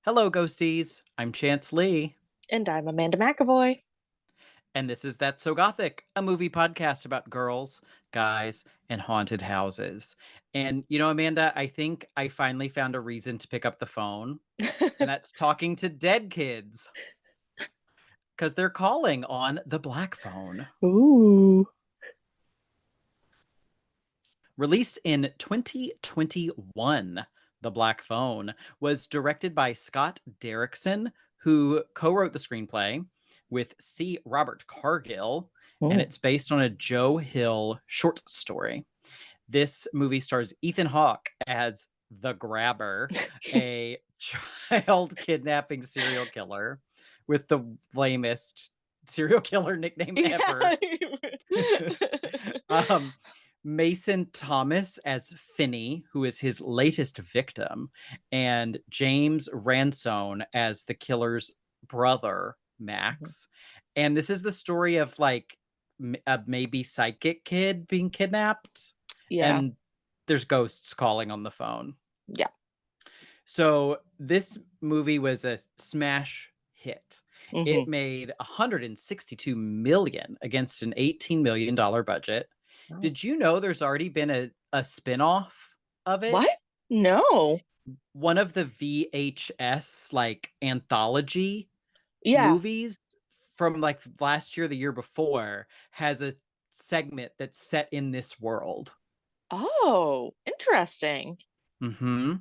Hello, ghosties. I'm Chance Lee, And I'm Amanda McAvoy. and this is That's So Gothic, a movie podcast about girls, guys, and haunted houses. And Amanda, I think I finally found a reason to pick up the phone, and that's talking to dead kids because they're calling on the black phone. Ooh. Released in 2021, The Black Phone was directed by Scott Derrickson, who co-wrote the screenplay with C. Robert Cargill, and Mm. it's based on a Joe Hill short story. This movie stars Ethan Hawke as the Grabber, a child kidnapping serial killer with the lamest serial killer nickname ever. Yeah. um, Mason Thomas as Finney, who is his latest victim, and James Ransone as the killer's brother, Max. And this is the story of like a maybe psychic kid being kidnapped, Yeah. and there's ghosts calling on the phone. Yeah. So this movie was a smash hit. Hmm. It made 162 million against an $18 million budget. Oh. Did you know there's already been a spin-off of it? What? No. One of the VHS like anthology Yeah. movies from like last year, the year before, has a segment that's set in this world. Oh, interesting. Hmm.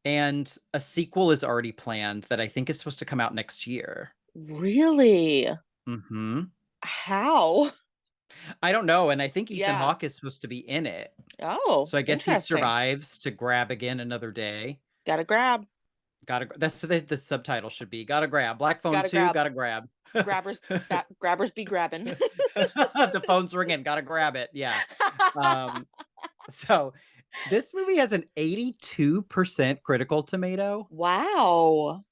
And a sequel is already planned that I think is supposed to come out next year. Really? Hmm. How? I don't know, and I think Ethan Yeah. Hawke is supposed to be in it. Oh, So I guess he interesting. survives to grab again another day. Gotta grab. Gotta that's what the subtitle should be. Gotta grab. Black phone Gotta 2, grab. gotta grab. Grabbers be grabbing. The phone's ringing, gotta grab it. Yeah. Um, so this movie has an 82% critical tomato Wow.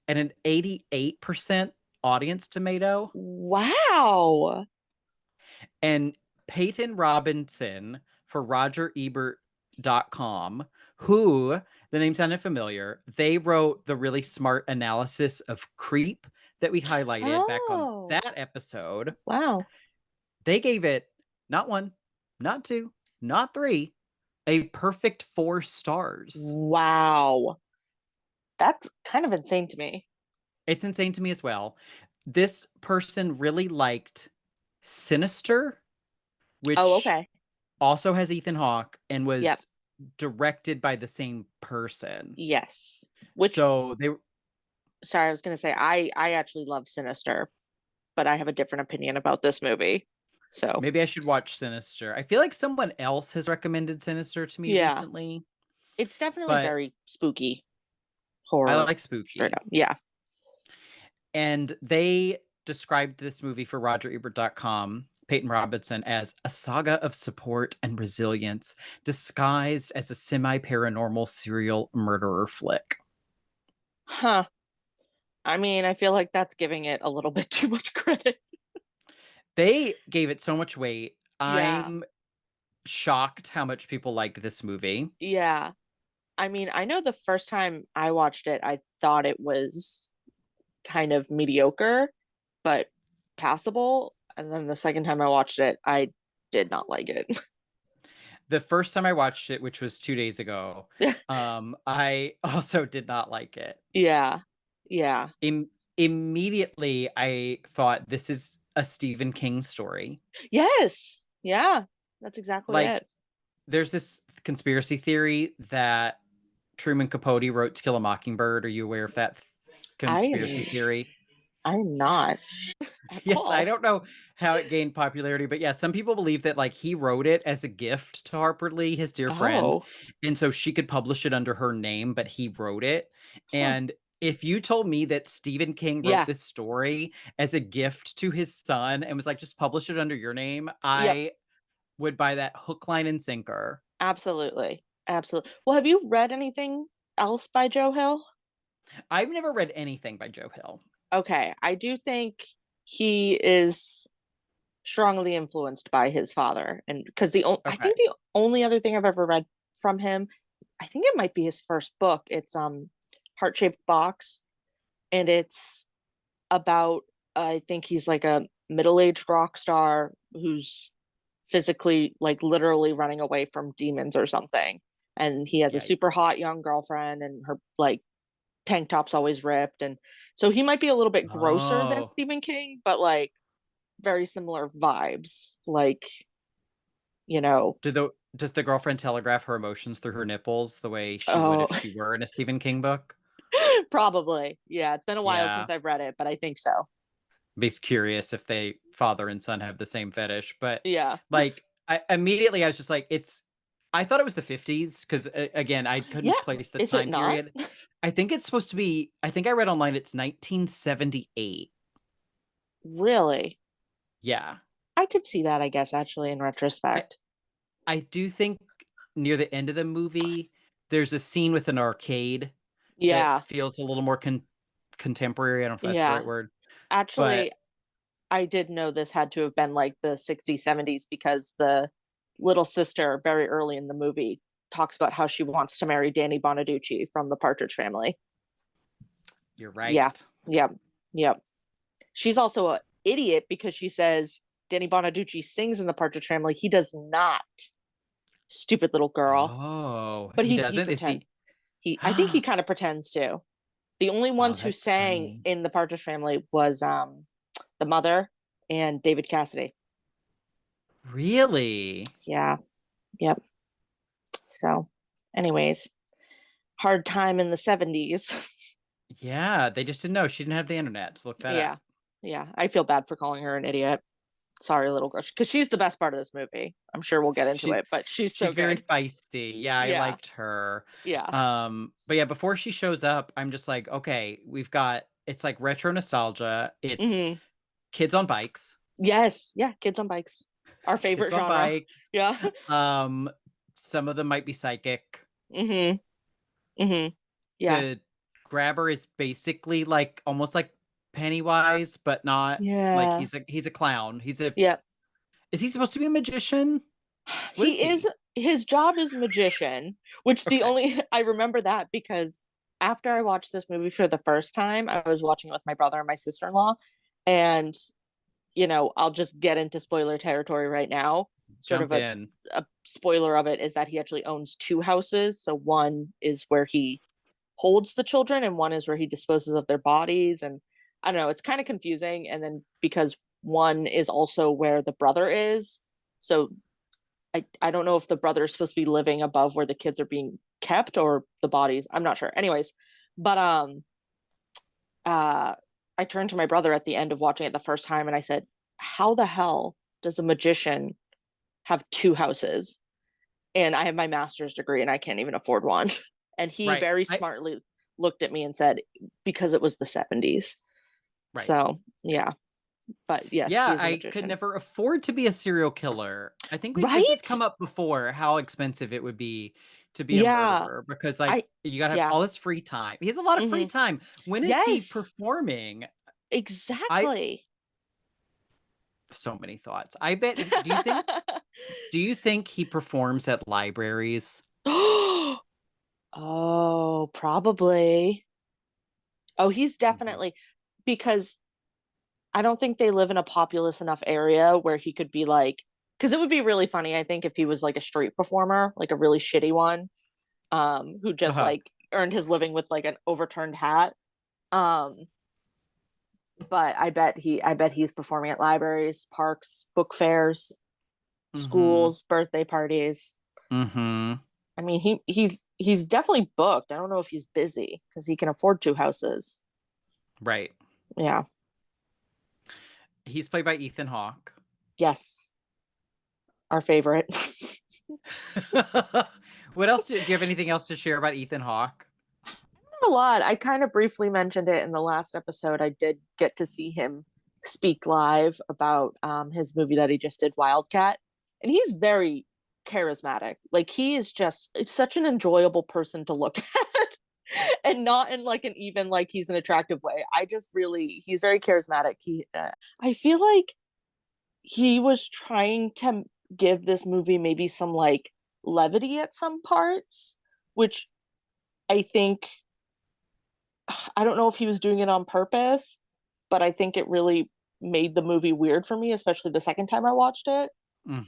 and an 88% audience tomato. Wow. And Peyton Robinson for RogerEbert.com, who the name sounded familiar. They wrote the really smart analysis of Creep that we highlighted back on Oh, that episode. wow. They gave it not one, not two, not three, a perfect 4 stars. Wow. That's kind of insane to me. It's insane to me as well. This person really liked Sinister, Oh, which okay. also has Ethan Hawke and Yep. was directed by the same person. Yes. Which, So they sorry, I was gonna say I actually love Sinister, but I have a different opinion about this movie. So maybe I should watch Sinister. I feel like someone else has recommended Sinister to me yeah, recently, it's definitely but very spooky I horror, like straight spooky. up. Yeah. And they described this movie for RogerEbert.com, Peyton Robinson, as a saga of support and resilience disguised as a semi-paranormal serial murderer flick. Huh. I mean, I feel like that's giving it a little bit too much credit. They gave it so much weight. Yeah. I'm shocked how much people liked this movie. Yeah. I mean, I know the first time I watched it, I thought it was kind of mediocre, but passable. And then the second time I watched it, I did not like it. The first time I watched it, which was 2 days ago, I also did not like it. Yeah. Yeah. Immediately, I thought this is a Stephen King story. Yes. Yeah. That's exactly Like, it. there's this conspiracy theory that Truman Capote wrote To Kill a Mockingbird. Are you aware of that I am conspiracy theory? I'm not at Yes, I all. don't know how it gained popularity, but yeah, some people believe that like he wrote it as a gift to Harper Lee, his dear friend, Oh. and so she could publish it under her name, but he wrote it. Huh. And if you told me that Stephen King wrote Yeah. this story as a gift to his son and was like, just publish it under your name, Yep. I would buy that hook, line, and sinker. Absolutely. Absolutely. Well, have you read anything else by Joe Hill? I've never read anything by Joe Hill. Okay. I do think he is strongly influenced by his father. And because I Okay. think the only other thing I've ever read from him, I think it might be his first book. It's Heart Shaped Box. and it's about, I think he's like a middle-aged rock star who's physically, like literally running away from demons or something. And he has a super Yikes. hot young girlfriend, and her like tank top's always ripped. And so he might be a little bit grosser than Oh. Stephen King, but like very similar vibes. Like, you know, Does the girlfriend telegraph her emotions through her nipples the way she would oh, if she were in a Stephen King book? probably. Yeah, it's been a while Yeah. since I've read it, but I think so. Be curious if they father and son have the same fetish, but Yeah. like I was just like, it's I thought it was the 50s because again, I Yeah. couldn't place the Is it time not? period. I think it's supposed to be, I think I read online it's 1978. Really? Yeah. I could see that, I guess, actually, in I retrospect. I do think near the end of the movie there's a scene with an arcade that Yeah. feels a little more contemporary. I don't know if that's the right Yeah. word, Actually, but I did know this had to have been like the 60s, 70s because the little sister, very early in the movie, talks about how she wants to marry Danny Bonaducci from the Partridge Family. you're Yeah. right. Yep. Yep. She's also an idiot because she says Danny Bonaducci sings in the Partridge Family. He does not. Stupid little girl. Oh, But he he doesn't? Is pretend he? he I think he kind of pretends to. The only Oh, ones who that's sang funny. in the Partridge Family was the mother and David Cassidy. Really? Yeah. Yep. So, anyways, hard time in the 70s. Yeah, they just didn't know. She didn't have the internet to look that Yeah. up. Yeah. I feel bad for calling her an idiot. Sorry, little girl. Because she's the best part of this movie. I'm sure we'll get into She's it, but she's so she's very good. feisty. Yeah, I Yeah. liked her. Yeah. But yeah, before she shows up, I'm just like, okay, we've got it's like retro nostalgia. It's Hmm. kids on bikes. Yes. Yeah. Kids on bikes. Our favorite Kids on genre. bikes. Yeah. Um, some of them might be psychic. Hmm. Hmm. Yeah. The grabber is basically like almost like Pennywise, but not like Yeah. he's a clown. Yeah. Is he supposed to be a magician? What is He is, he? his job is magician, which the Okay. only I remember that because after I watched this movie for the first time, I was watching it with my brother and my sister-in-law, and I'll just get into spoiler territory right now. Sort of Jump a in. spoiler of it is that he actually owns two houses. So one is where he holds the children, and one is where he disposes of their bodies. And I don't know, it's kind of confusing. And then because one is also where the brother is, so I don't know if the brother is supposed to be living above where the kids are being kept or the bodies. I'm not sure. Anyways, but uh I turned to my brother at the end of watching it the first time and I said, "How the hell does a magician have two houses?" And I have my master's degree and I can't even afford one. And he Right. very I smartly looked at me and said, "Because it was the 70s." right. So, yeah. But yes, he Yeah, is a I could magician. never afford to be a serial killer. I think this has Right? come up before how expensive it would be to be a Yeah. murderer because I like you gotta have yeah. all this free time. He has a lot of free Hmm. time. When is he Yes. performing? I Exactly. so many thoughts. I bet do you think he performs at libraries? Oh, probably. Oh, he's Mhm. definitely, because I don't think they live in a populous enough area where he could be like, because it would be really funny, I think, if he was like a street performer, like a really shitty one, who just Uh-huh. like earned his living with like an overturned hat. Um, but I bet he's performing at libraries, parks, book fairs, Mhm. schools, birthday parties. Mhm. I mean, he's definitely booked. I don't know if he's busy because he can afford two houses. Right. Yeah. He's played by Ethan Hawke. Yes. Our favorite. What else do you have anything else to share about Ethan Hawke? A lot. I kind of briefly mentioned it in the last episode. I did get to see him speak live about his movie that he just did, Wildcat, and he's very charismatic. Like he is just it's such an enjoyable person to look at, and not in like an even like he's an attractive way. I just really he's very charismatic. I feel like he was trying to give this movie maybe some like levity at some parts, which I think I don't know if he was doing it on purpose, but I think it really made the movie weird for me, especially the second time I watched it.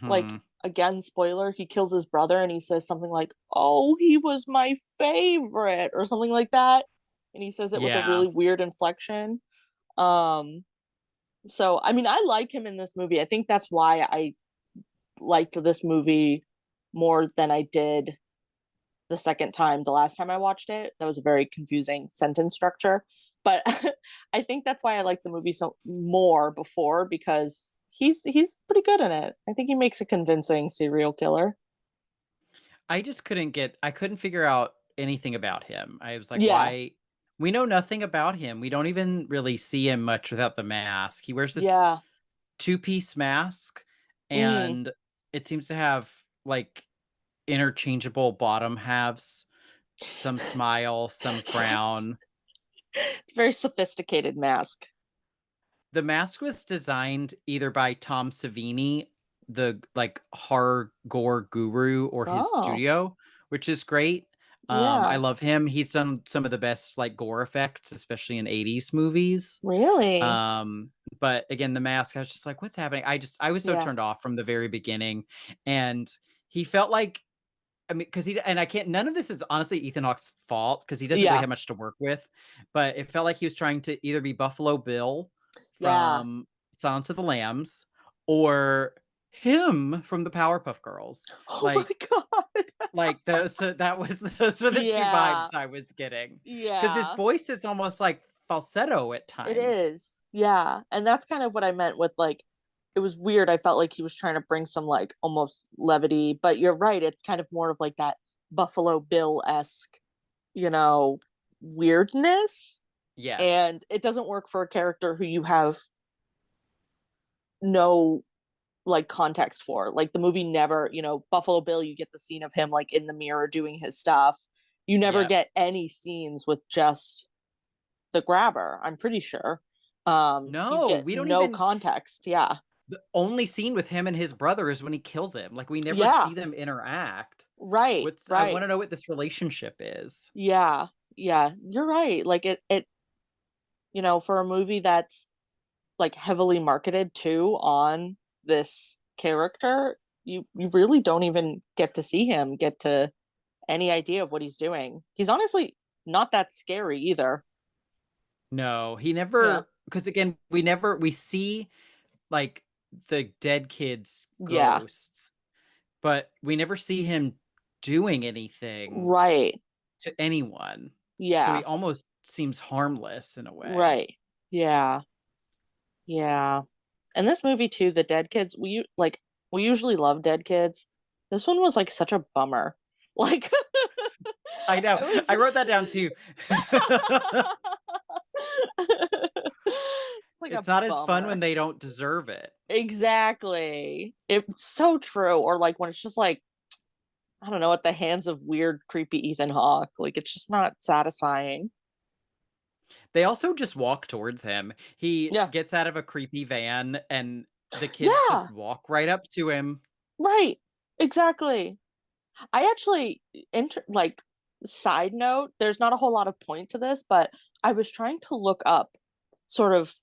Like, Mhm. again, spoiler, he kills his brother and he says something like, "Oh, he was my favorite," or something like that. And he says it with a Yeah. really weird inflection. Um, so I mean, I like him in this movie. I think that's why I liked this movie more than I did the second time, the last time I watched it. That was a very confusing sentence structure. But I think that's why I like the movie so more before, because he's pretty good in it. I think he makes a convincing serial killer. I couldn't figure out anything about him. I was like, Yeah. why we know nothing about him. We don't even really see him much without the mask. He wears this Yeah. two-piece mask, Mm. and it seems to have, like, interchangeable bottom halves, some smile, some Yes. frown. Very sophisticated mask. The mask was designed either by Tom Savini, the, like, horror gore guru, or his Oh, studio, which is great. I yeah. love him. He's done some of the best, like, gore effects, especially in '80s movies. Really? Um, but again, the mask, I was just like, "What's happening?" I was so Yeah. turned off from the very beginning, and he felt like, I mean, because he and I can't none of this is honestly Ethan Hawke's fault because he doesn't really Yeah. have much to work with, but it felt like he was trying to either be Buffalo Bill Yeah. from Silence of the Lambs or him from the Powerpuff Girls. Oh my Like God. those so that was those are the 2 Yeah. vibes I was getting because his Yeah. voice is almost like falsetto at It times. is. Yeah. And that's kind of what I meant with like, it was weird. I felt like he was trying to bring some like almost levity, but you're right. It's kind of more of like that Buffalo Bill esque, you know, weirdness. Yes. And it doesn't work for a character who you have no like context for. Like the movie never, Buffalo Bill, you get the scene of him like in the mirror doing his stuff. You never Yep. get any scenes with just the grabber, I'm pretty sure. You No, get we don't no even context. Yeah. the only scene with him and his brother is when he kills him. Like, we never Yeah. see them interact. Right. What's I Right. wanna know what this relationship is. Yeah. Yeah. You're right. Like for a movie that's like heavily marketed too on this character, you really don't even get to see him, get to any idea of what he's doing. He's honestly not that scary either. No, he Yeah. never. Because again, we see, like, the dead kid's Yeah. ghosts, but we never see him doing anything Right. to anyone. So he Yeah. almost seems harmless in a way. Right. Yeah. Yeah. And this movie too, the dead kids, we usually love dead kids. This one was like such a bummer. Like I know. it was I wrote that down too. it's like It's a not as fun when bummer. they don't deserve it. Exactly. It's so true. Or like when it's just like, I don't know, at the hands of weird, creepy Ethan Hawke. Like it's just not satisfying. They also just walk towards him. He Yeah. gets out of a creepy van, and the kids just Yeah. walk right up to him. Right. Exactly. I actually, like, side note, there's not a whole lot of point to this, but I was trying to look up sort of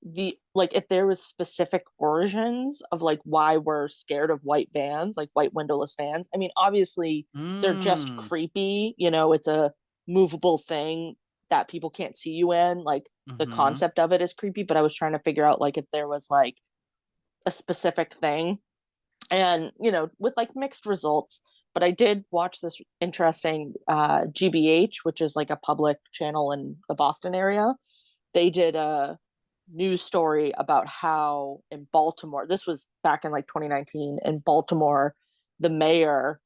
the like if there was specific origins of like why we're scared of white vans, like white windowless vans. I mean, obviously they're just Mm. creepy, it's a movable thing that people can't see you in. Like the Mhm. concept of it is creepy, but I was trying to figure out like if there was like a specific thing, and with like mixed results. But I did watch this interesting GBH, which is like a public channel in the Boston area. They did a news story about how in Baltimore, this was back in like 2019, in Baltimore, the mayor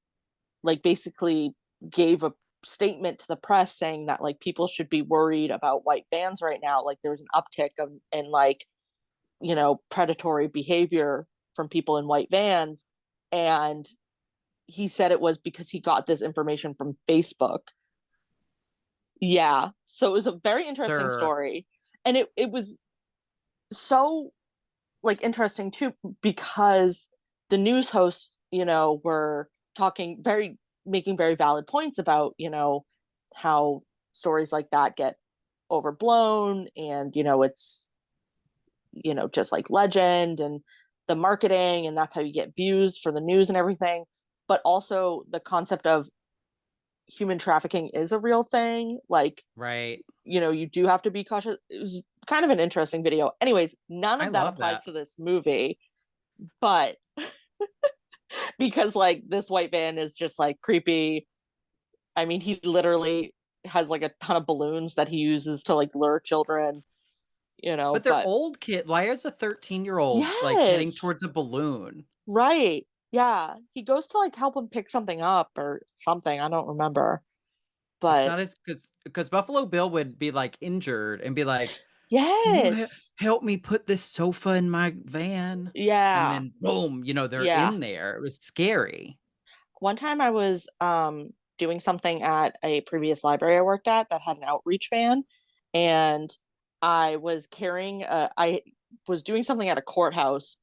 like basically gave a statement to the press saying that like people should be worried about white vans right now. Like there was an uptick of in like predatory behavior from people in white vans. And he said it was because he got this information from Facebook. Yeah. So it was a very interesting Sure. story. And it was so like interesting too, because the news hosts, were talking making very valid points about, how stories like that get overblown and, it's, just like legend and the marketing, and that's how you get views for the news and everything. But also the concept of human trafficking is a real thing. Like, Right. you do have to be cautious. It was kind of an interesting video. Anyways, none I of that love applies that. to this movie, but because like this white van is just like creepy. I mean, he literally has like a ton of balloons that he uses to like lure children, But they're but old kid. Why is a 13-year-old like heading yes, towards a balloon? right. Yeah. He goes to like help him pick something up or something. I don't remember. It's But not as because Buffalo Bill would be like injured and be like, "Can you yes. help me put this sofa in my van?" And Yeah. then boom, they're Yeah. in there. It was scary. One time I was doing something at a previous library I worked at that had an outreach van, and I was doing something at a courthouse.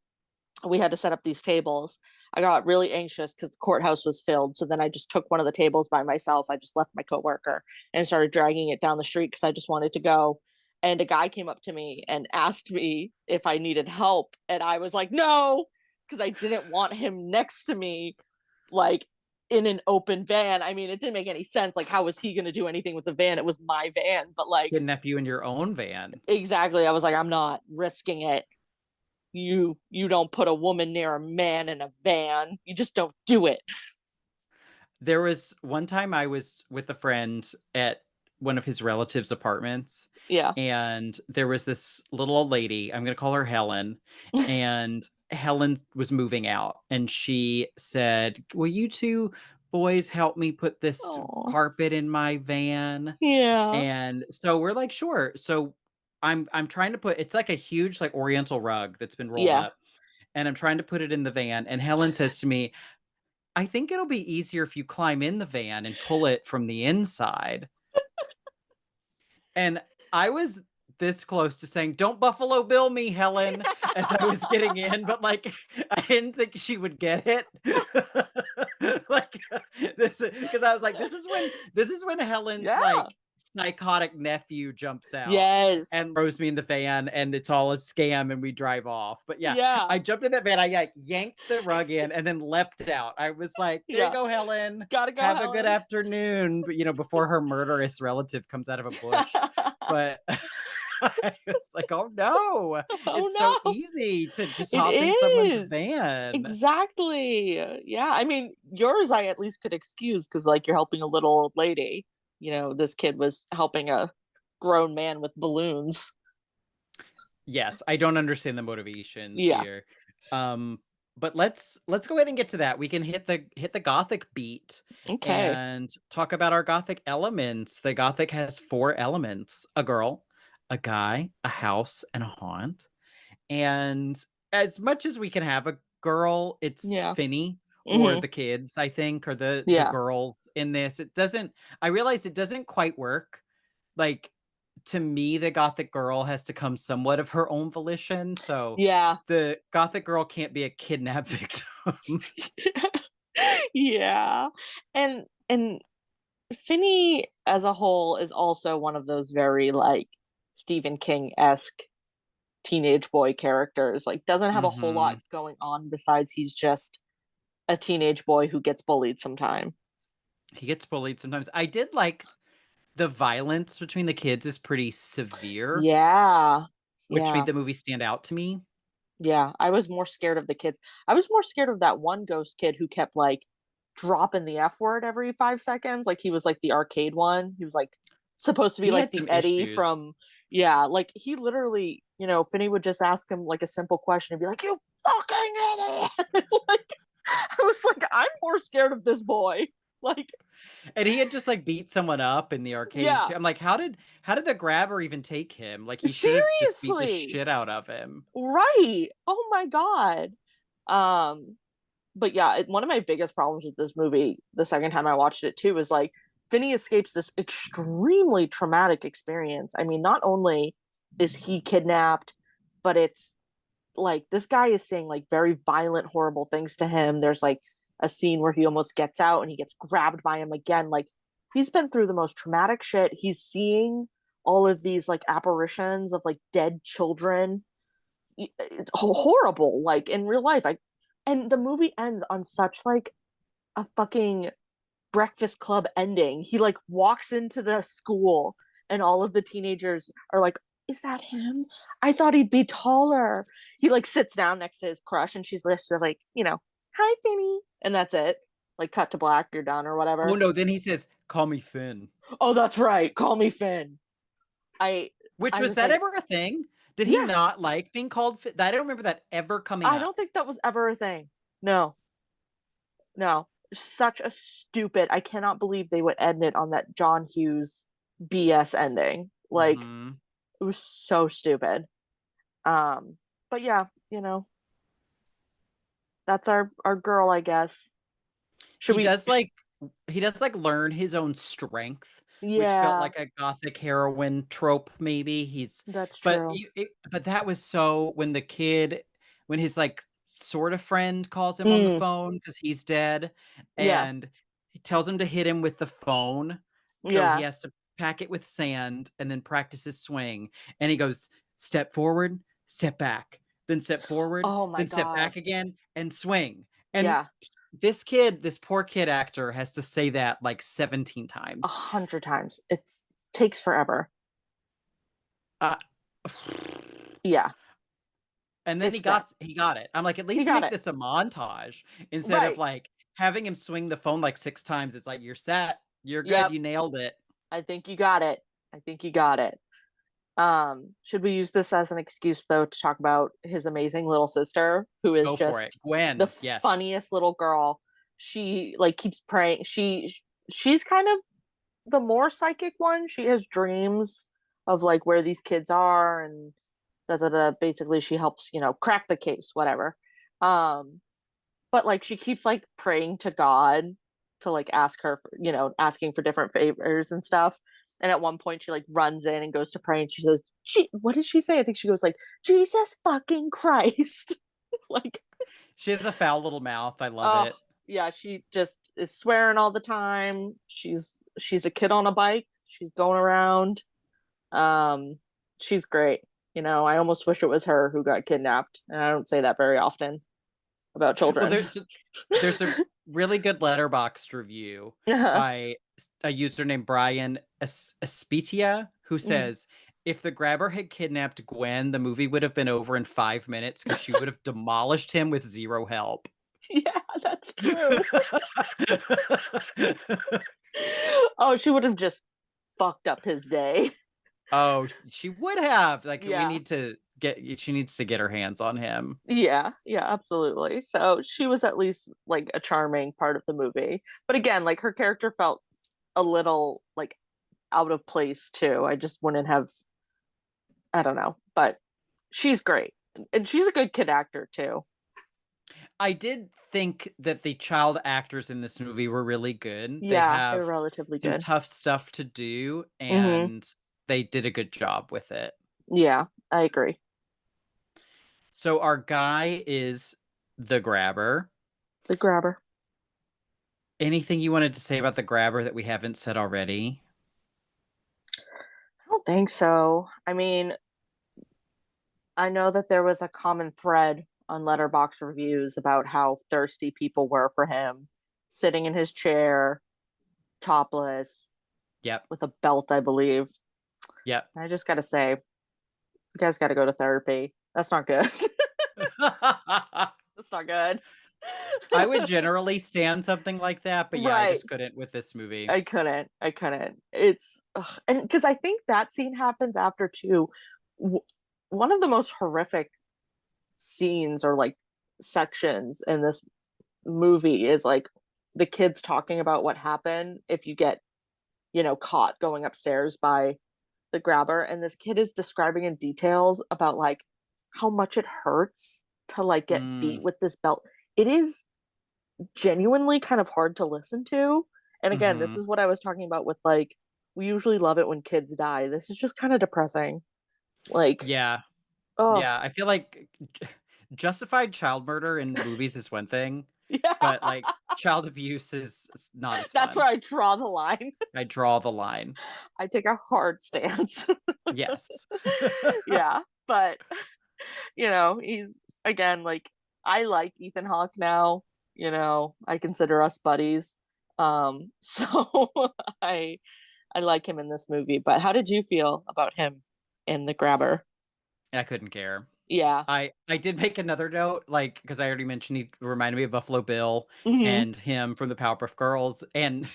We had to set up these tables. I got really anxious because the courthouse was filled. So then I just took one of the tables by myself. I just left my coworker and started dragging it down the street because I just wanted to go. And a guy came up to me and asked me if I needed help. And I was like, no, because I didn't want him next to me, like in an open van. I mean, it didn't make any sense. Like, how was he going to do anything with the van? It was my van. But like, Kidnap you in your own van. exactly. I was like, I'm not risking it. You don't put a woman near a man in a van. You just don't do it. There was one time I was with a friend at one of his relatives' apartments, Yeah. and there was this little old lady, I'm gonna call her Helen, and Helen was moving out, and she said, "Will you 2 boys help me put this Oh. carpet in my van?" Yeah. And so we're like, "Sure." So I'm trying to put it's like a huge, like, oriental rug that's been rolled Yeah. up, and I'm trying to put it in the van, and Helen says to me, I think it'll be easier if you climb in the van and pull it from the inside. And I was this close to saying, "Don't Buffalo Bill me, Helen," as I was getting in, but, like, I didn't think she would get it. Like, this because I was like, this is when Helen's, Yeah. like, psychotic nephew jumps out and Yes. throws me in the van, and it's all a scam, and we drive off. But, yeah, Yeah. I jumped in that van, I, like, yanked the rug in and then leapt out. I was like, "There you Yeah. go, Helen. Gotta go, Have a good Helen. afternoon," but, before her murderous relative comes out of a bush. But I was like, "Oh, no. It's so Oh no. easy to just It hop in someone's is. van." Exactly. Yeah. I mean, yours I at least could excuse because like you're helping a little old lady. This kid was helping a grown man with balloons. Yes, I don't understand the motivations Yeah. here. Um, but let's go ahead and get to that. We can hit the Gothic beat Okay. and talk about our Gothic elements. The Gothic has 4 elements: a girl, a guy, a house, and a haunt. And as much as we can have a girl, it's Yeah. Finny or Hmm. the kids, I think, or the Yeah. girls in this. It doesn't I realized it doesn't quite work. Like, to me, the gothic girl has to come somewhat of her own volition, so Yeah. the gothic girl can't be a kidnap victim. Yeah. And Finney as a whole is also one of those very like Stephen King-esque teenage boy characters. Like doesn't have a whole lot Mhm. going on besides he's just a teenage boy who gets bullied sometime. He gets bullied sometimes. I did like the violence between the kids is pretty severe, Yeah. which made Yeah. the movie stand out to me. Yeah. I was more scared of the kids. I was more scared of that one ghost kid who kept like dropping the F word every 5 seconds. Like he was like the arcade one. He was like supposed to be He like had the some Eddie issues. from, yeah, like he literally, Finney would just ask him like a simple question and be like, "You fucking idiot." Like I was like, I'm more scared of this boy. Like, And he had just, like, beat someone up in the arcade yeah, too. I'm like, how did the grabber even take him? Like, he should have just beat the seriously. shit out of him. Right. Oh my God. Um, but yeah, one of my biggest problems with this movie, the second time I watched it too, is like Finney escapes this extremely traumatic experience. I mean, not only is he kidnapped, but it's like this guy is saying like very violent, horrible things to him. There's like a scene where he almost gets out and he gets grabbed by him again. Like he's been through the most traumatic shit. He's seeing all of these like apparitions of like dead children. It's horrible, like in real life. And the movie ends on such like a fucking Breakfast Club ending. He like walks into the school and all of the teenagers are like, is that him? I thought he'd be taller. He like sits down next to his crush and she's just like, hi Finny. And that's it. Like cut to black, you're done or Oh whatever. no, then he says, "Call me Finn." Oh, that's right. Call me Finn. I Which I was was that like, ever a thing? Did he yeah, not like being called Finn? I don't remember that ever coming I up. don't think that was ever a thing. No, no. Such a stupid. I cannot believe they would end it on that John Hughes BS ending. Like Hmm. it was so stupid. Um, but yeah, that's our girl, I guess. Should He we? does like he does like learn his own strength, which felt Yeah, like a gothic heroine trope. Maybe that's but true. but that was so when his like sort of friend calls him on the Mm, phone because he's dead, yeah, and he tells him to hit him with the phone, so he yeah. has to pack it with sand and then practice his swing, and he goes step forward, step back, then step forward, Oh my then step God. back again, and swing. And Yeah, this poor kid actor has to say that like 17 a times. 100 times. It takes forever. Uh, Yeah, and then it's bad. he got it. I'm like, at He least got make it. this a montage instead of Right. like having him swing the phone like 6 times. It's like you're set, you're good, Yep. you nailed it. I think you got it. I think you got it. Should we use this as an excuse though to talk about his amazing little sister, who is Go for it, just the Gwen. Yes. funniest little girl? She like keeps praying. She's kind of the more psychic one. She has dreams of like where these kids are and da da da. Basically, she helps crack the case, whatever. Um, but like she keeps like praying to God to like ask her for, asking for different favors and stuff. And at one point she like runs in and goes to pray and she says, what did she say? I think she goes like, Jesus fucking Christ. Like, She has a foul little mouth. I love oh it. yeah, she just is swearing all the time. She's a kid on a bike. She's going around. Um, she's great. I almost wish it was her who got kidnapped. And I don't say that very often about Well, children. there's a really good letterboxed review by a user named Brian Espitia who says, if the grabber had kidnapped Gwen, the movie would have been over in 5 minutes because she would have demolished him with zero help. Yeah, that's true. Oh, she would have just fucked up his day. Oh, she would have. Like, Yeah. she needs to get her hands on him. Yeah, yeah, absolutely. So she was at least like a charming part of the movie. But again, like her character felt a little like out of place too. I just wouldn't have, I don't know, but she's great. And she's a good kid actor too. I did think that the child actors in this movie were really good. They Yeah, they're have relatively some good. tough stuff to do, Mm-hmm. and they did a good job with it. Yeah, I agree. So our guy is the grabber. The grabber. Anything you wanted to say about the grabber that we haven't said already? I don't think so. I mean, I know that there was a common thread on Letterbox reviews about how thirsty people were for him, sitting in his chair, topless, Yep. with a belt, I believe. Yep. And I just gotta say, you guys gotta go to therapy. That's not good. That's not good. I would generally stand something like that, but yeah, I Right. just couldn't with this movie. I couldn't. I couldn't. It's and because I think that scene happens after too. One of the most horrific scenes or like sections in this movie is like the kids talking about what happened if you get, caught going upstairs by the grabber. And this kid is describing in details about like how much it hurts to like get beat Mm, with this belt. It is genuinely kind of hard to listen to. And again, this hmm. is what I was talking about with like, we usually love it when kids die. This is just kind of depressing. Like, Yeah. oh, Yeah. I feel like justified child murder in movies is one thing, but, Yeah. like, child abuse is not as That's fun. where I draw the line. I draw the line. I take a hard stance. Yes. Yeah, but he's again like I like Ethan Hawke now. I consider us buddies. So I I like him in this movie. But how did you feel about him in The Grabber? I couldn't care. Yeah. I did make another note, like, because I already mentioned he reminded me of Buffalo Bill Hmm. and him from the Powerpuff Girls and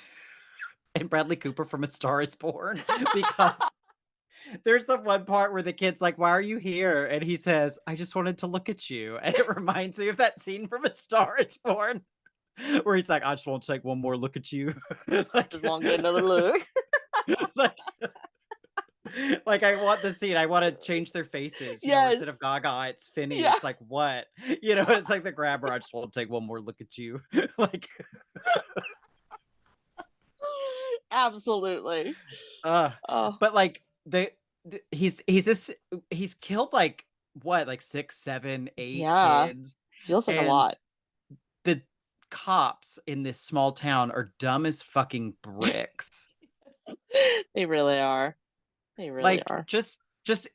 and Bradley Cooper from A Star Is Born, because there's the one part where the kid's like, "Why are you here?" And he says, "I just wanted to look at you." And it reminds me of that scene from A Star Is Born where he's like, "I just want to take one more look at you." Like, Just won't get another look. like, like, I want the scene. I want to change their faces, where instead of Yes. Gaga, it's Finney. Yeah. It's like, "What?" It's like the grabber. "I just want to take one more look at you." Like, Absolutely. uh, Oh, but like he's this he's killed like what, like 6, 7, 8 yeah. kids, Feels like a and lot. the cops in this small town are dumb as fucking bricks. They really are. They really Like, are. just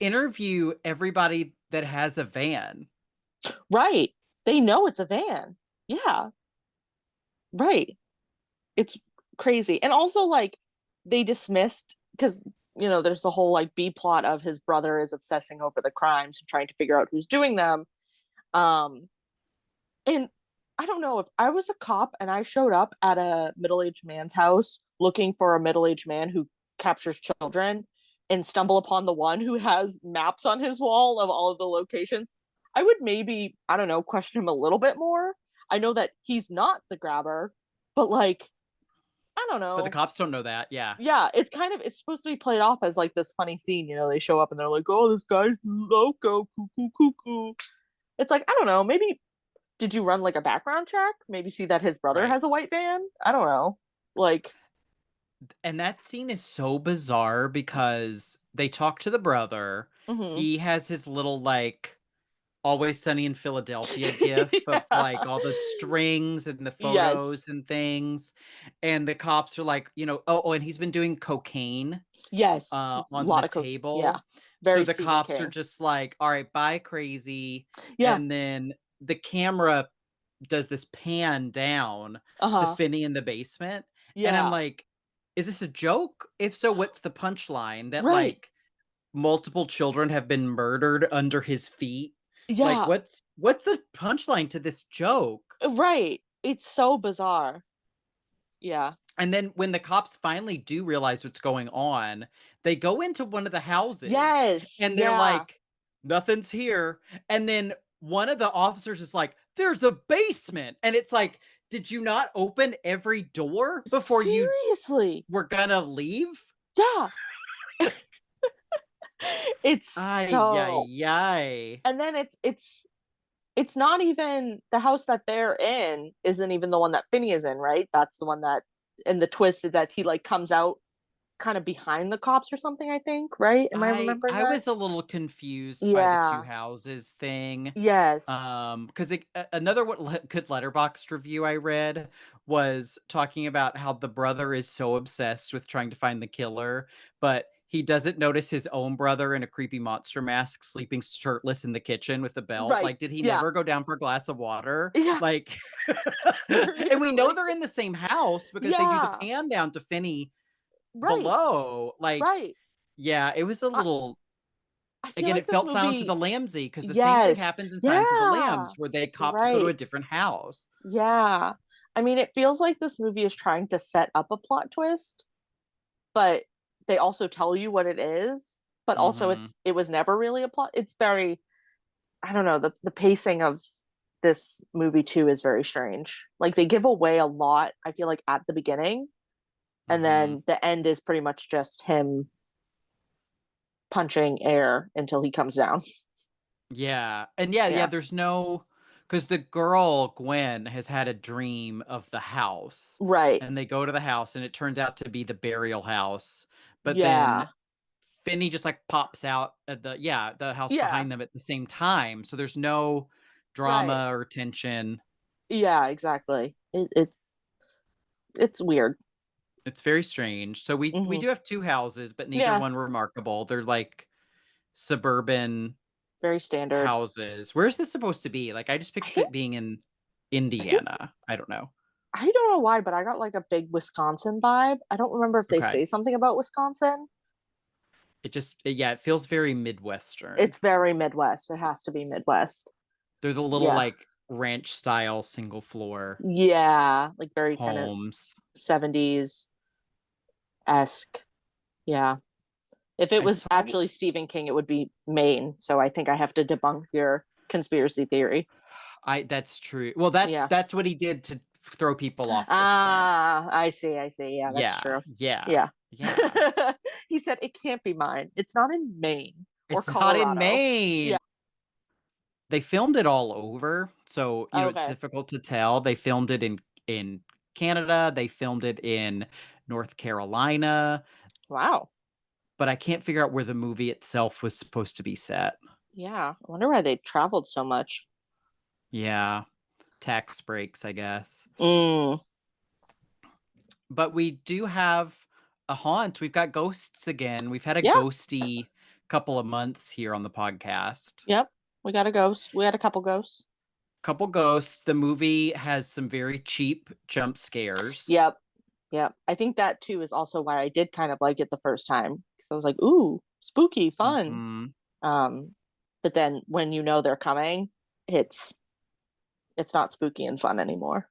interview everybody that has a van. Right. They know it's a van. Yeah. Right. It's crazy. And also like they dismissed because there's the whole like B plot of his brother is obsessing over the crimes and trying to figure out who's doing them. Um and I don't know if I was a cop and I showed up at a middle-aged man's house looking for a middle-aged man who captures children and stumble upon the one who has maps on his wall of all of the locations. I would maybe, I don't know, question him a little bit more. I know that he's not the grabber, but like I don't But the know. cops don't know that, yeah. Yeah, it's supposed to be played off as like this funny scene. They show up and they're like, "Oh, this guy's loco, cuckoo, cuckoo." It's like I don't know. Maybe did you run like a background check? Maybe see that his brother Right. has a white van? I don't know. Like, And that scene is so bizarre because they talk to the brother. mm-hmm. He has his little, like, Always Sunny in Philadelphia gif of, like, Yeah. all the strings and the Yes. photos and things, and the cops are like, and he's been doing cocaine, Yes. A on the lot of coke. Yeah. table. So Very the Stephen cops are King. just like, "Alright, bye, crazy," Yeah. and then the camera does this pan down to Uh-huh. Finney in the basement, and I'm Yeah. like, "Is this a joke? If so, what's the punchline? That, Right. like, multiple children have been murdered under his feet? Like, Yeah. what's the punchline to this joke?" Right. It's so bizarre. Yeah. And then when the cops finally do realize what's going on, they go into one of the houses Yes. and they're Yeah. like, "Nothing's here." And then one of the officers is like, "There's a basement." And it's like, "Did you not open every door before you Seriously. were gonna leave?" Yeah. It's Ay, so ay, ay. and then it's not even the house that they're in isn't even the one that Finney is in, right? That's the one that and the twist is that he like comes out kind of behind the cops or something, I think, right? Am I remembering I that? was a little confused by the 2 Yeah. houses thing, Yes. 'cause another good Letterboxd review I read was talking about how the brother is so obsessed with trying to find the killer, but he doesn't notice his own brother in a creepy monster mask sleeping shirtless in the kitchen with a belt. Right. Like, did he Yeah. never go down for a glass of water? Yeah. Like, and we know Seriously. they're in the same house because they do the Yeah. pan down to Finney Right. below. Like, Right. yeah, it was a I, little. I feel Again, like it this felt Silence of the movie Lambsy because the same thing yes. happens in Silence of the Yeah. Lambs where they cops go to a Right. different house. Yeah. I mean, it feels like this movie is trying to set up a plot twist, but they also tell you what it is, but also Mhm. it was never really a plot. It's very I don't know, the pacing of this movie too is very strange. Like they give away a lot, I feel like at the beginning, and Mhm. then the end is pretty much just him punching air until he comes down. Yeah, and yeah, Yeah. there's no, because the girl, Gwen, has had a dream of the house, Right. and they go to the house, and it turns out to be the burial house, but then Yeah. Finney just, like, pops out at the house Yeah. behind them at the same time, so there's no Right. drama or tension. Yeah, exactly. It's weird. It's very strange. So we Hmm. do have two houses, but neither Yeah, one remarkable. They're like suburban very standard. houses. Where is this supposed to be? Like I just I pictured think it being in I think Indiana. I don't know. I don't know why, but I got like a big Wisconsin vibe. I don't remember if they Okay. say something about Wisconsin. Yeah, it feels very Midwestern. It's very Midwest. It has to be Midwest. They're the little Yeah. like ranch style single floor Yeah, like very kind of homes. 70s esque. Yeah. If it I was saw actually Stephen King, it would be Maine. So I think I have to debunk your conspiracy theory. I That's true. Well, Yeah. that's what he did to throw people off the scent. Ah, I see. I see. Yeah, that's Yeah. true. Yeah. Yeah. Yeah. He said it can't be mine. It's not in Maine or It's not in Colorado. Maine. Yeah. They filmed it all over, so it's Okay. difficult to tell. They filmed it in Canada, they filmed it in North Carolina, Wow. but I can't figure out where the movie itself was supposed to be set. Yeah. I wonder why they traveled so much. Yeah, tax breaks, I guess. Mm. But we do have a haunt. We've got ghosts again. We've had a Yeah. ghosty couple of months here on the podcast. Yep. We got a ghost. We had a couple ghosts. Couple ghosts. The movie has some very cheap jump scares. Yep. Yep. I think that too is also why I did kind of like it the first time because I was like, ooh, spooky, fun. Hmm. Um, but then when you know they're coming, it's it's not spooky and fun anymore.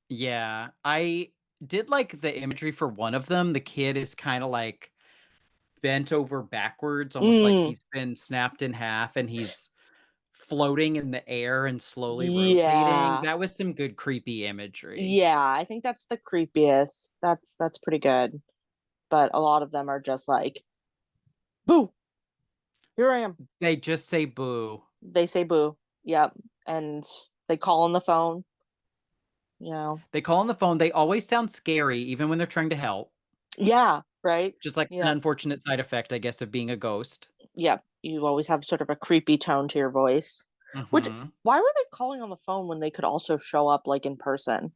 Yeah, I did like the imagery for one of them. The kid is kind of like bent over backwards, almost like Mm, he's been snapped in half and he's floating in the air and slowly rotating. yeah. That was some good creepy imagery. Yeah, I think that's the creepiest. That's pretty good. But a lot of them are just like, boo, here I am. They just say boo. They say boo. Yep. And they call on the phone, you know. They call on the phone. They always sound scary, even when they're trying to help. Yeah, right? Just like an Yeah. unfortunate side effect, I guess, of being a ghost. Yeah. You always have sort of a creepy tone to your voice. Which Hmm. why were they calling on the phone when they could also show up like in person?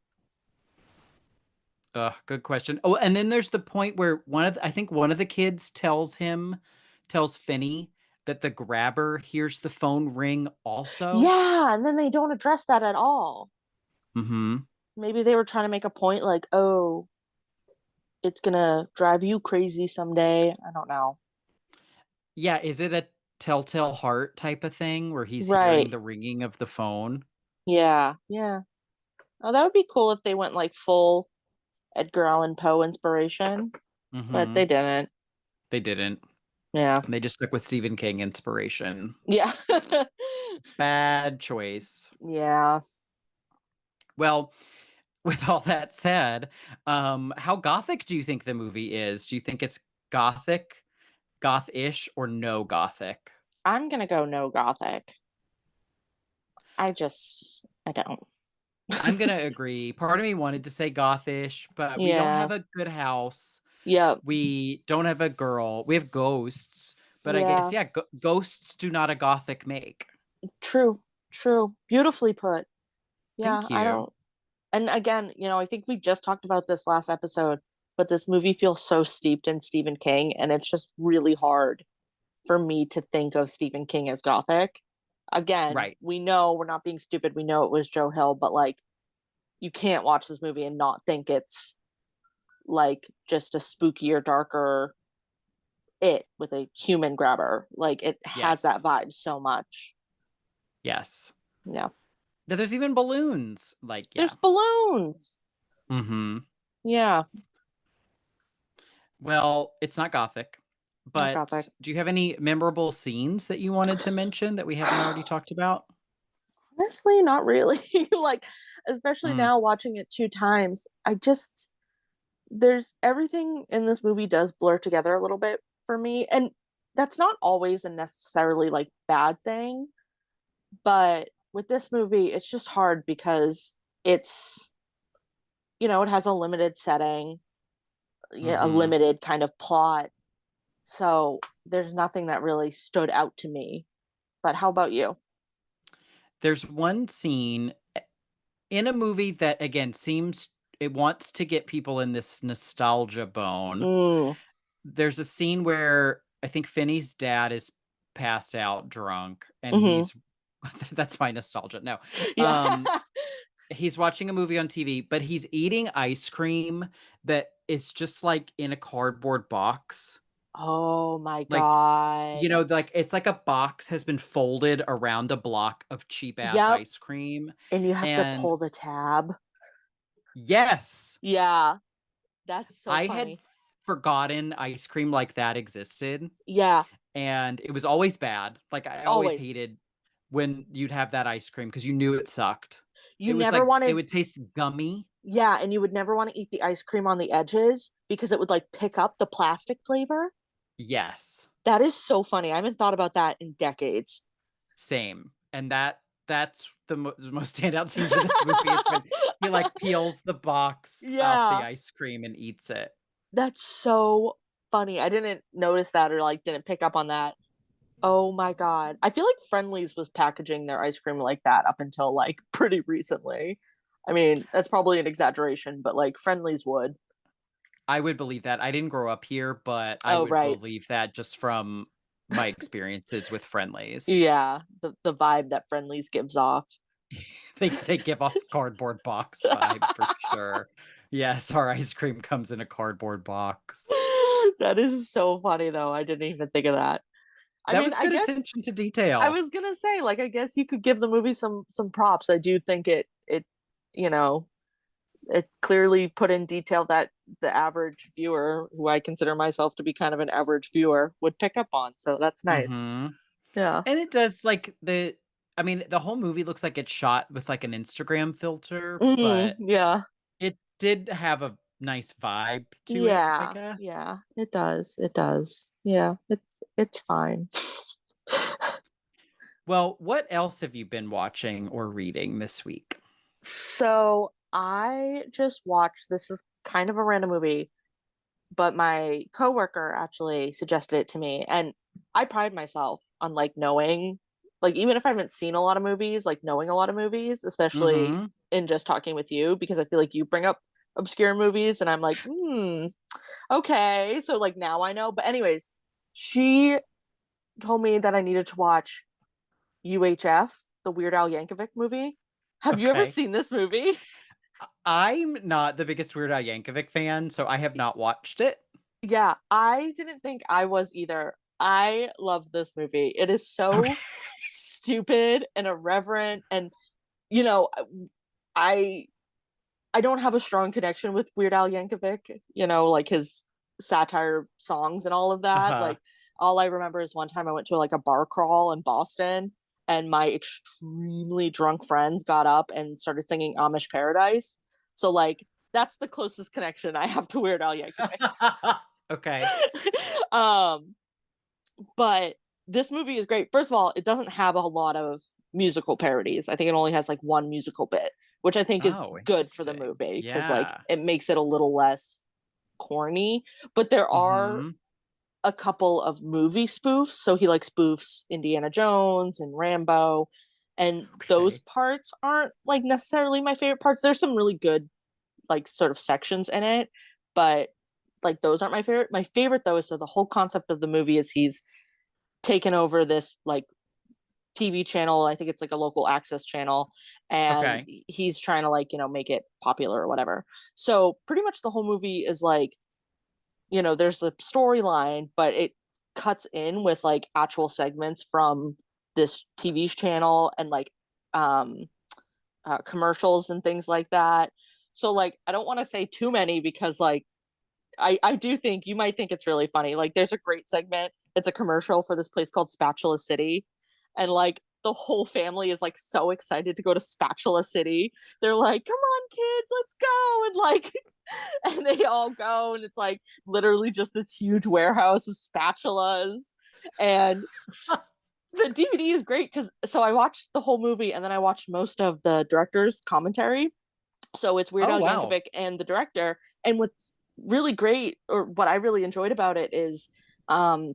Good question. Oh, and then there's the point where I think one of the kids tells Finney that the grabber hears the phone ring also. Yeah, and then they don't address that at all. Hmm. Maybe they were trying to make a point like, oh, it's gonna drive you crazy someday. I don't know. Yeah, is it a telltale heart type of thing where he's hearing Right. the ringing of the phone? Yeah. Yeah. Oh, that would be cool if they went like full Edgar Allan Poe inspiration, but Hmm. they didn't. They didn't. Yeah. They just stuck with Stephen King inspiration. Yeah. Bad choice. Yeah. Well, with all that said, how gothic do you think the movie is? Do you think it's gothic, goth-ish, or no gothic? I'm gonna go no gothic. I don't. I'm gonna agree. Part of me wanted to say gothish, but we don't Yeah. have a good house. Yep. We don't have a girl. We have ghosts, but I guess Yeah. yeah, ghosts do not a gothic make. True. True. Beautifully put. Yeah, Thank I you. don't. And again, I think we just talked about this last episode, but this movie feels so steeped in Stephen King, and it's just really hard for me to think of Stephen King as gothic. Again, Right. we know we're not being stupid. We know it was Joe Hill, but like you can't watch this movie and not think it's like just a spookier, darker it with a human grabber. Like it has Yes. that vibe so much. Yes. Yeah. There's even balloons. Like, There's yeah. balloons. Mm-hmm. Yeah. Well, it's not gothic, Not but gothic. do you have any memorable scenes that you wanted to mention that we haven't already talked about? Honestly, not really. Like, especially Mm, now watching it two times, there's everything in this movie does blur together a little bit for me. And that's not always a necessarily like bad thing. But with this movie, it's just hard because it's, it has a limited setting, yeah, a mm-hmm. limited kind of plot. So there's nothing that really stood out to me. But how about you? There's one scene. in a movie that again seems it wants to get people in this nostalgia bone. Mm. There's a scene where I think Finney's dad is passed out drunk and Hmm. he's that's my nostalgia. No. Yeah. Um he's watching a movie on TV, but he's eating ice cream that is just like in a cardboard box. Oh my Like, God. like it's like a box has been folded around a block of cheap ass Yep. ice cream. And you have to And pull the tab. yes, Yeah. That's so I had funny. forgotten ice cream like that existed. Yeah. And it was always bad. Like, I always Always. hated when you'd have that ice cream because you knew it sucked. You It was never like it wanted, would taste gummy. yeah, and you would never want to eat the ice cream on the edges because it would like pick up the plastic flavor. Yes, That is so funny. I haven't thought about that in decades. same. And that's the most standout scene to this movie is when he, like, peels the box off the Yeah. ice cream and eats it. That's so funny. I didn't notice that or like didn't pick up on that. Oh my God. I feel like Friendly's was packaging their ice cream like that up until like pretty recently. I mean, that's probably an exaggeration, but like Friendly's would. I would believe that. I didn't grow up here, but I Oh, would right. believe that just from my experiences with Friendlies. Yeah, the vibe that Friendly's gives off. They give off cardboard box vibe for sure. Yes, our ice cream comes in a cardboard box. That is so funny though. I didn't even think of that. I That mean, was I good guess attention to I detail. was gonna say, like, I guess you could give the movie some props. I do think it you know it clearly put in detail that the average viewer, who I consider myself to be kind of an average viewer, would pick up on. So that's nice. Mhm. Yeah. And it does, like, I mean, the whole movie looks like it's shot with, like, an Instagram filter, Mm, but yeah. it did have a nice vibe to it, I Yeah. guess. Yeah. It does. It does. Yeah. It's fine. Well, what else have you been watching or reading this week? So I just watched, this is kind of a random movie, but my coworker actually suggested it to me. And I pride myself on like knowing, like, even if I haven't seen a lot of movies, like knowing a lot of movies, especially Mhm. in just talking with you, because I feel like you bring up obscure movies and I'm like, okay. So like now I know. But, anyways, she told me that I needed to watch UHF, the Weird Al Yankovic movie. Have you ever Okay. seen this movie? I'm not the biggest Weird Al Yankovic fan, so I have not watched it. Yeah, I didn't think I was either. I love this movie. It is Okay. so stupid and irreverent, and you know, I I don't have a strong connection with Weird Al Yankovic, like his satire songs and all of that. Uh-huh. Like, all I remember is one time I went to like a bar crawl in Boston and my extremely drunk friends got up and started singing Amish Paradise. So like that's the closest connection I have to Weird Al Yankovic. Okay. um but this movie is great. First of all, it doesn't have a lot of musical parodies. I think it only has like one musical bit, which I think is Oh, good for the interesting. movie because like Yeah. it makes it a little less corny. But there are Mhm. a couple of movie spoofs. So he like spoofs Indiana Jones and Rambo. And those Okay. parts aren't like necessarily my favorite parts. There's some really good like sort of sections in it, but like those aren't my favorite. My favorite though is, so the whole concept of the movie is he's taken over this like TV channel. I think it's like a local access channel, and Okay. he's trying to like, make it popular or whatever. So pretty much the whole movie is like, there's a storyline, but it cuts in with like actual segments from this TV channel and like um commercials and things like that. So like I don't want to say too many because like I do think you might think it's really funny. Like there's a great segment. It's a commercial for this place called Spatula City. And like the whole family is like so excited to go to Spatula City. They're like, come on, kids, let's go. And like, and they all go. And it's like literally just this huge warehouse of spatulas. And the DVD is great because so I watched the whole movie and then I watched most of the director's commentary. So it's Weird Oh, Al wow. Yankovic and the director. And what's really great, or what I really enjoyed about it, is um,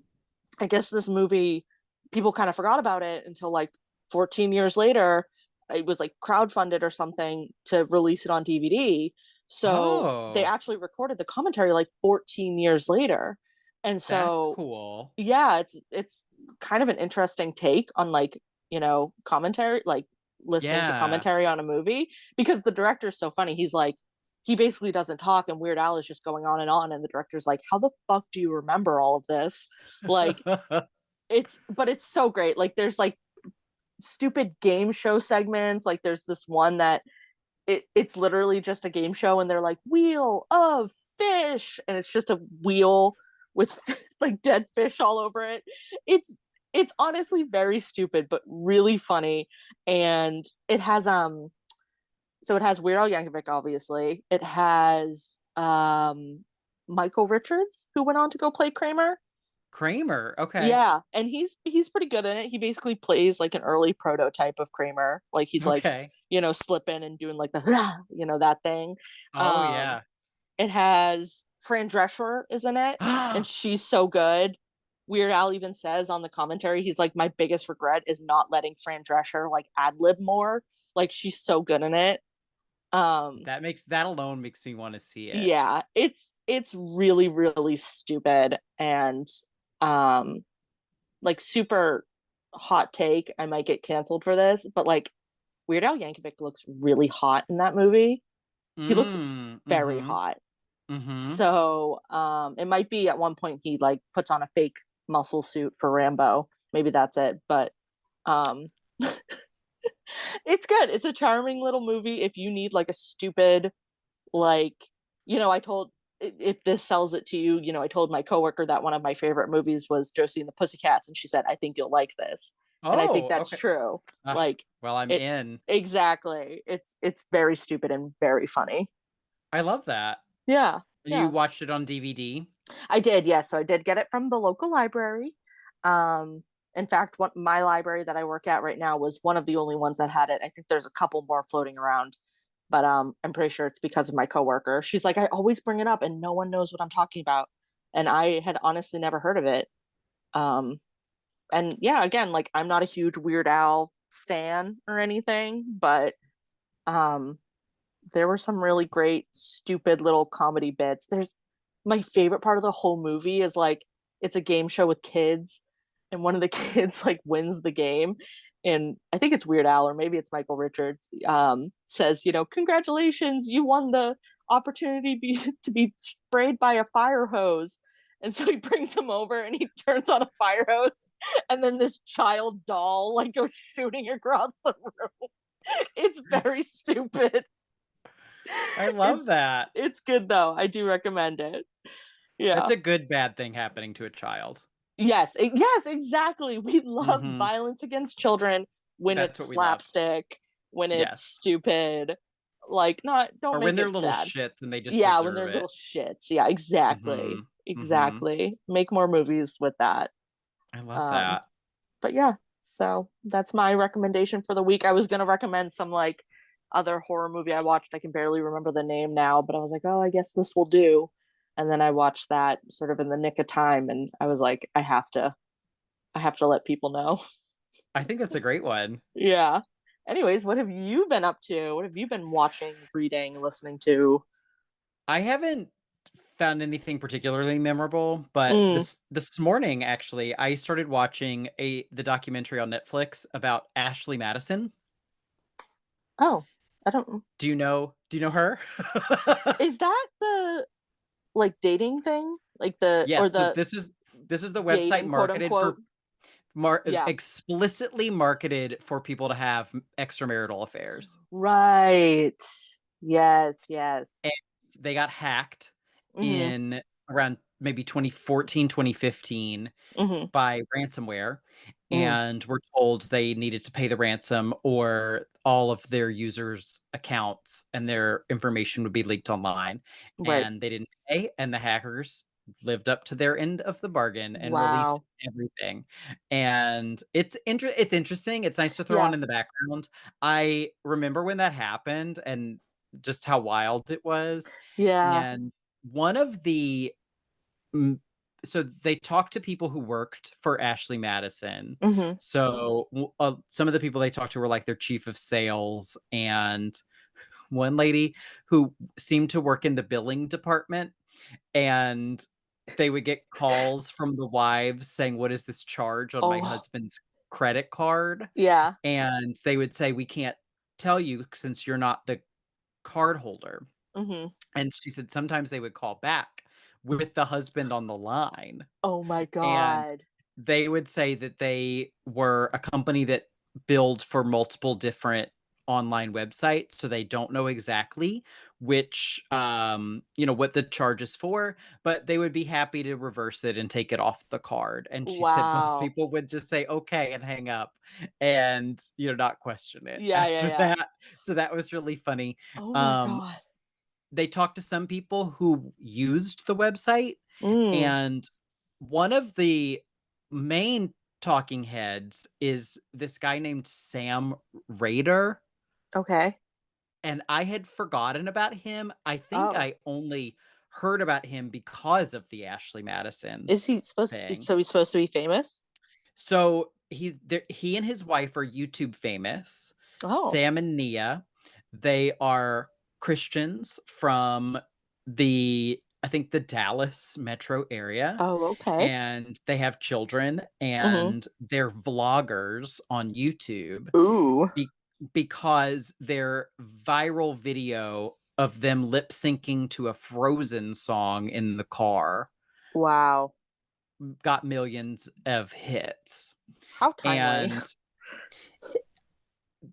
I guess this movie, people kind of forgot about it until like 14 years later. it was like crowdfunded or something to release it on DVD. So they Oh, actually recorded the commentary like 14 years later. And that's so cool. yeah, it's kind of an interesting take on like, commentary, like listening to Yeah. commentary on a movie, because the director's so funny. He's like, he basically doesn't talk and Weird Al is just going on, and the director's like, how the fuck do you remember all of this? Like, it's so great. Like there's like stupid game show segments. Like there's this one that it's literally just a game show and they're like, wheel of fish, and it's just a wheel with like dead fish all over it. It's honestly very stupid but really funny. And it has so it has Weird Al Yankovic, obviously. It has Michael Richards, who went on to go play Kramer. Kramer. Okay. Yeah, and he's pretty good in it. He basically plays like an early prototype of Kramer. Like he's like, Okay. slipping and doing like the that thing. Oh Um yeah. it has Fran Drescher is in it, and she's so good. Weird Al even says on the commentary, he's like, my biggest regret is not letting Fran Drescher like ad lib more. Like she's so good in it. Um That alone makes me want to see it. yeah, it's really really stupid, and um like super hot take. I might get canceled for this, but like Weird Al Yankovic looks really hot in that movie. He looks Mm, very mm-hmm. hot. Mm-hmm. So it might be at one point he like puts on a fake muscle suit for Rambo. Maybe that's it. But um it's good. It's a charming little movie if you need like a stupid, like, I told, if this sells it to you, I told my coworker that one of my favorite movies was Josie and the Pussycats, and she said, I think you'll like this. And I think Oh, that's okay. true. Uh, Like well, I'm it in. exactly. It's very stupid and very funny. I love that. Yeah. You Yeah. watched it on DVD? I did, yes. So I did get it from the local library. Um, in fact, what my library that I work at right now was one of the only ones that had it. I think there's a couple more floating around, but I'm pretty sure it's because of my coworker. She's like, I always bring it up, and no one knows what I'm talking about, and I had honestly never heard of it. Um, and yeah, again, like I'm not a huge Weird Al stan or anything, but um, there were some really great, stupid little comedy bits. There's my favorite part of the whole movie is like it's a game show with kids, and one of the kids like wins the game, and I think it's Weird Al or maybe it's Michael Richards. Says, congratulations, you won the opportunity to be sprayed by a fire hose. And so he brings him over and he turns on a fire hose, and then this child doll like goes shooting across the room. It's very stupid. I love it's that. it's good though. I do recommend it. That's Yeah. a good bad thing happening to a child. Yes, exactly. We love Mhm. violence against children when That's it's what we love. slapstick, when it's Yes. stupid. Like, not, don't Or when make they're it little sad. shits and they just Yeah, when deserve they're it. little shits. Yeah, exactly. Mhm. Mhm. Exactly. Make more movies with that. I love Um, that. but yeah, so that's my recommendation for the week. I was gonna recommend some like other horror movie I watched. I can barely remember the name now, but I was like, oh, I guess this will do. And then I watched that sort of in the nick of time, and I was like, I have to let people know. I think that's a great one. Yeah. Anyways, what have you been up to? What have you been watching, reading, listening to? I haven't found anything particularly memorable, but Mm. this morning actually, I started watching the documentary on Netflix about Ashley Madison. Oh, I don't. Do you know her? Is that the like dating thing? Like the or Yes, the this is the website dating quote marketed unquote? for Yeah. explicitly marketed for people to have extramarital affairs. Right. Yes, yes. And they got hacked Mhm. in around maybe 2014, 2015 Mhm. by ransomware, Mhm. and were told they needed to pay the ransom or all of their users' accounts and their information would be leaked online. Right. And they didn't pay, and the hackers lived up to their end of the bargain and released Wow. everything. And it's interesting. It's nice to throw on Yeah. in the background. I remember when that happened and just how wild it was. Yeah. And one of the so they talked to people who worked for Ashley Madison. Mm-hmm. So some of the people they talked to were like their chief of sales, and one lady who seemed to work in the billing department, and they would get calls from the wives saying, "What is this charge on my Oh, husband's credit card?" yeah. And they would say, "We can't tell you since you're not the card holder." Mm-hmm. And she said sometimes they would call back with the husband on the line, Oh my and God. they would say that they were a company that billed for multiple different online websites, so they don't know exactly which, what the charge is for, but they would be happy to reverse it and take it off the card. And she said most Wow. people would just say, "Okay," and hang up and, not question it Yeah, yeah, after yeah. that. So that was really funny. Oh my Um, God. they talked to some people who used the website, Mm. and one of the main talking heads is this guy named Sam Rader, Okay. and I had forgotten about him. I think Oh. I only heard about him because of the Ashley Madison Is he supposed thing. so he's supposed to be famous? So he and his wife are YouTube famous. Oh. Sam and Nia, they are Christians from I think the Dallas metro area, Oh, okay. and they have children, Mm-hmm. and they're vloggers on YouTube Ooh. be- because their viral video of them lip syncing to a Frozen song in the car Wow. got millions of hits. How timely. And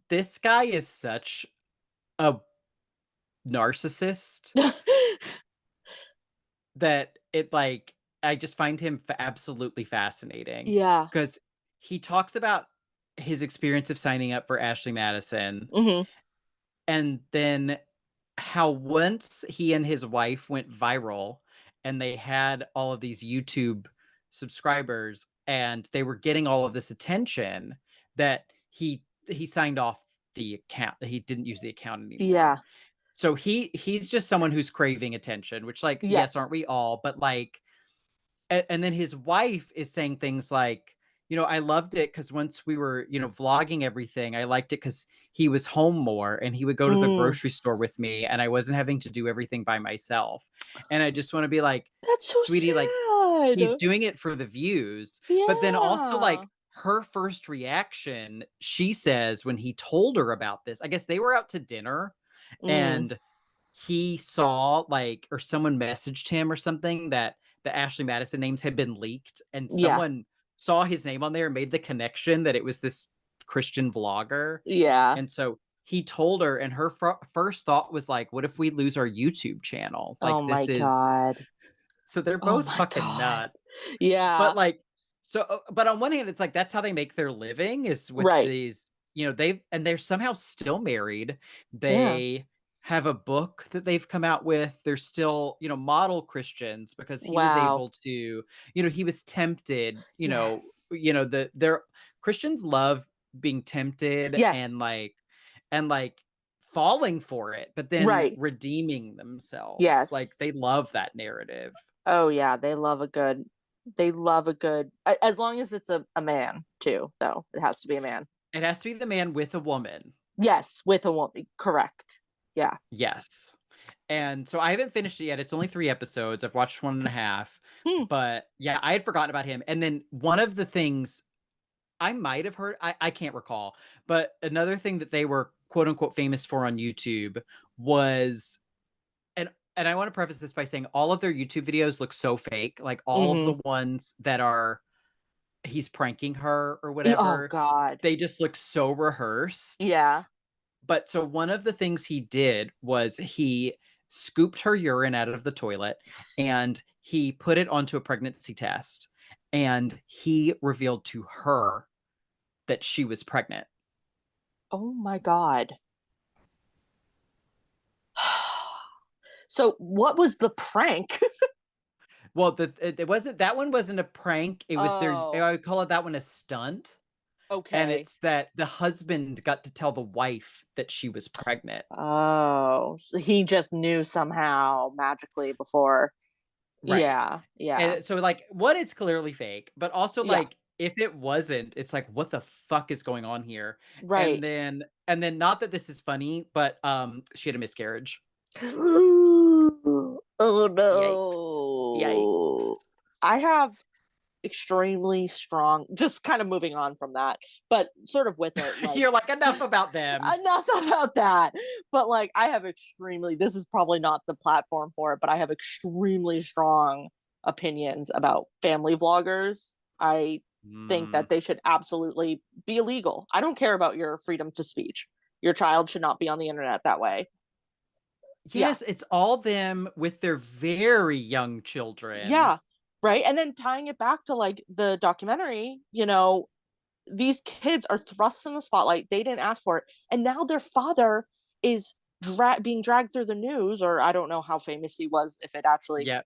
this guy is such a narcissist that I just find him absolutely fascinating Yeah. because he talks about his experience of signing up for Ashley Madison, Mm-hmm. and then how once he and his wife went viral and they had all of these YouTube subscribers and they were getting all of this attention, that he signed off the account. He didn't use the account anymore. Yeah. So he's just someone who's craving attention, which, like, yes, aren't Yes. we all? But like, and then his wife is saying things like, "I loved it because once we were, vlogging everything, I liked it because he was home more and he would go to the Mm. grocery store with me and I wasn't having to do everything by myself." And I just want to be like, That's so "Sweetie, like, he's sad. doing it for the views." But then also, Yeah. like, her first reaction, she says, when he told her about this, I guess they were out to dinner, Mm. and he saw, like, or someone messaged him or something that the Ashley Madison names had been leaked, and Yeah. someone saw his name on there and made the connection that it was this Christian vlogger. Yeah. And so he told her, and her first thought was like, "What if we lose our YouTube channel? Oh Like, my this is." God. So they're Oh both my fucking God. nuts. But Yeah. like, but on one hand, it's like that's how they make their living, is with Right. these, they're somehow still married. Yeah. They have a book that they've come out with. They're still, model Christians because he was Wow. able to, he was tempted, Yes. they're Christians love being tempted Yes. and falling for it, but then Right. redeeming themselves. Like, Yes. they love that narrative. Oh yeah, they love a good as long as it's a man too, though. It has to be a man. It has to be the man with a woman. Yes, with a woman. Correct. Yeah. Yes. And so I haven't finished it yet. It's only 3 episodes. I've watched 1.5. Hmm. But yeah, I had forgotten about him. And then one of the things I might have heard, I can't recall, but another thing that they were quote unquote famous for on YouTube was, and I want to preface this by saying all of their YouTube videos look so fake. Like, all of Mm-hmm. the ones that are he's pranking her or Oh whatever, God. they just look so rehearsed. Yeah. But so one of the things he did was he scooped her urine out of the toilet and he put it onto a pregnancy test, and he revealed to her that she was pregnant. Oh my God. So what was the prank? Well, it wasn't, that one wasn't a prank. It was Oh, I would call it that one a stunt. And okay. it's that the husband got to tell the wife that she was pregnant. Oh, so he just knew somehow magically before. Right. Yeah, yeah, And so, like, one, it's clearly fake, but also, yeah, like, if it wasn't, it's like, what the fuck is going on here? right. And then not that this is funny, but, she had a miscarriage. Oh Yikes. no. Yikes. I have extremely strong, just kind of moving on from that, but sort of with it, like, You're like, "Enough about them." enough about that. But like, I have extremely, this is probably not the platform for it, but I have extremely strong opinions about family vloggers. I think Mm. that they should absolutely be illegal. I don't care about your freedom to speech. Your child should not be on the internet that way. Yeah. Yes, it's all them with their very young children. Yeah. Right. And then tying it back to like the documentary, these kids are thrust in the spotlight. They didn't ask for it. And now their father is being dragged through the news, or I don't know how famous he was, if it actually Yep.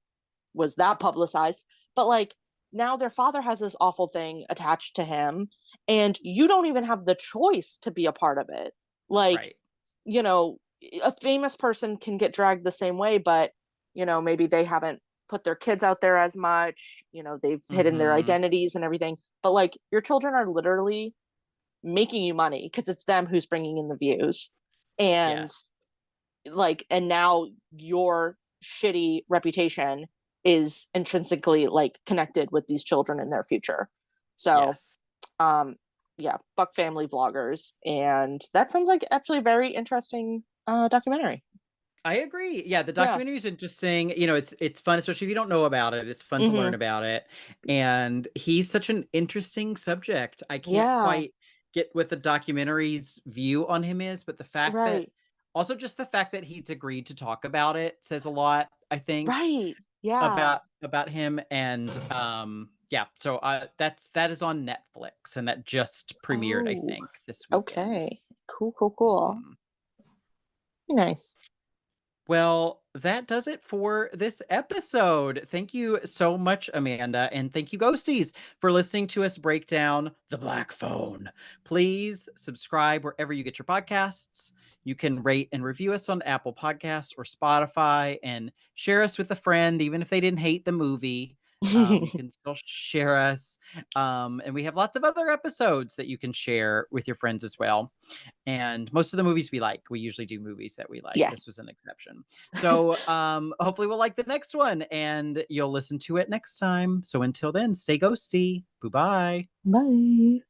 was that publicized. But like, now their father has this awful thing attached to him, and you don't even have the choice to be a part of it. Like, Right. you know, a famous person can get dragged the same way, but, maybe they haven't put their kids out there as much, they've hidden their Mhm. identities and everything. But like, your children are literally making you money because it's them who's bringing in the views. And Yes. like, and now your shitty reputation is intrinsically like connected with these children in their future. So, Yes. um, yeah, fuck family vloggers. And that sounds like actually a very interesting documentary. I agree. Yeah, the Yeah. documentary is interesting. It's fun, especially if you don't know about it. It's fun to Mm-hmm. learn about it. And he's such an interesting subject. I can't Yeah. quite get what the documentary's view on him is, but the fact that Right. also just the fact that he's agreed to talk about it says a lot, I think, Right. Yeah. about him. And yeah, so that is on Netflix and that just premiered, I Oh, think, this weekend. okay. Cool, cool, cool. Mhm. Nice. Well, that does it for this episode. Thank you so much, Amanda. And thank you, Ghosties, for listening to us break down The Black Phone. Please subscribe wherever you get your podcasts. You can rate and review us on Apple Podcasts or Spotify and share us with a friend, even if they didn't hate the movie. You can still share us. And we have lots of other episodes that you can share with your friends as well. And most of the movies we like, we usually do movies that we like. This was Yes. an exception. So hopefully we'll like the next one and you'll listen to it next time. So until then, stay ghosty. Bye bye. Bye.